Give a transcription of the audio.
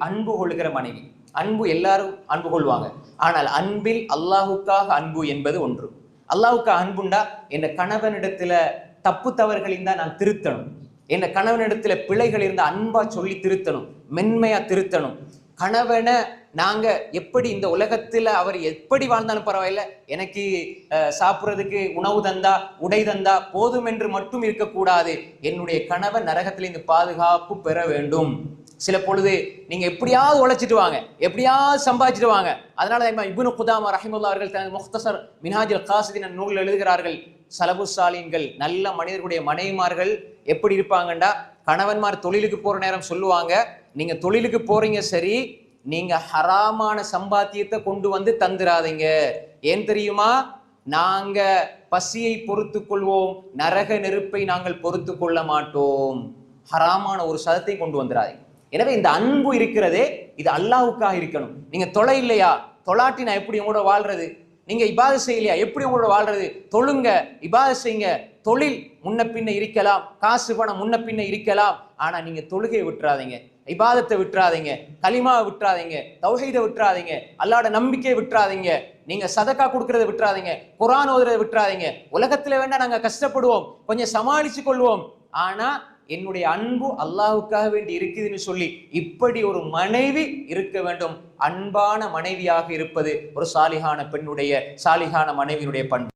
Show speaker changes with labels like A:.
A: அன்பு கொள்கிற மனைவி. அன்பு எல்லாரும் அன்பு கொள்வாங்க. ஆனால் அன்பில் அல்லாஹுக்காக அன்பு என்பது ஒன்று. அல்லாஹுக்காக அன்புண்டா என் கணவனிடத்துல தப்பு தவறுகள் இருந்தா நான் திருத்தணும். என் கணவனிடத்துல பிழைகள் இருந்தா அன்பா சொல்லி திருத்தணும், மென்மையா திருத்தணும். கணவனை நாங்க எப்படி இந்த உலகத்துல அவர் எப்படி வாழ்ந்தாலும் பரவாயில்ல, எனக்கு சாப்பிட்றதுக்கு உணவு தந்தா உடை தந்தா போதும் என்று மட்டும் இருக்கக்கூடாது. என்னுடைய கணவன் நரகத்திலிருந்து பாதுகாப்பு பெற வேண்டும். சில பொழுது நீங்க எப்படியாவது உழைச்சிட்டு வாங்க, எப்படியாவது சம்பாதிச்சுட்டு வாங்க. அதனால இப்னு குதாமா ரஹிமத்துல்லாஹி அவர்கள் தனது முக்தசர் மின்ஹாஜுல் காசிதீன் நூலில் எழுதுகிறார்கள், சலபு சாலின்கள் நல்ல மனிதர்களுடைய மனைவிமார்கள் எப்படி இருப்பாங்கண்டா, கணவன்மார் தொழிலுக்கு போற நேரம் சொல்லுவாங்க, நீங்க தொழிலுக்கு போறீங்க சரி, நீங்க ஹராமான சம்பாத்தியத்தை கொண்டு வந்து தந்துராதீங்க. ஏன் தெரியுமா? நாங்க பசியை பொறுத்து கொள்வோம், நரக நெருப்பை நாங்கள் பொறுத்து கொள்ள மாட்டோம். ஹராமான ஒரு சதத்தை கொண்டு வந்துடாதீங்க. எனவே இந்த அன்பு இருக்கிறதே இது அல்லாஹ்வுக்காக இருக்கணும். நீங்க தொலை இல்லையா, தொலாட்டி நான் எப்படி உங்களோட வாழ்றது? நீங்க இபாதத் செய்யலையா, எப்படி உங்களோட வாழ்றது? தொழுங்க, இபாதத் செய்யுங்க. தொழில் முன்ன பின்ன இருக்கலாம், காசு பணம் முன்ன பின்ன இருக்கலாம், ஆனா நீங்க தொழுகையை விட்டுறாதீங்க, இபாதத்தை விட்டுறாதீங்க, கலிமாவை விட்டுறாதீங்க, தௌஹீதை விட்டுறாதீங்க, அல்லாஹ்வோட நம்பிக்கையை விட்டுறாதீங்க, நீங்க சதக்கா கொடுக்கறத விட்டுறாதீங்க, குர்ஆன் ஓதுறதை விட்டுறாதீங்க. உலகத்துல வேண்டாம் நாங்க கஷ்டப்படுவோம், கொஞ்சம் சமாளிச்சு கொள்வோம், ஆனா என்னுடைய அன்பு அல்லாஹ்வுக்காக வேண்டி இருக்குதுன்னு சொல்லி இப்படி ஒரு மனைவி இருக்க வேண்டும். அன்பான மனைவியாக இருப்பது ஒரு சாலிகான பெண்ணுடைய, சாலிகான மனைவியினுடைய பண்பு.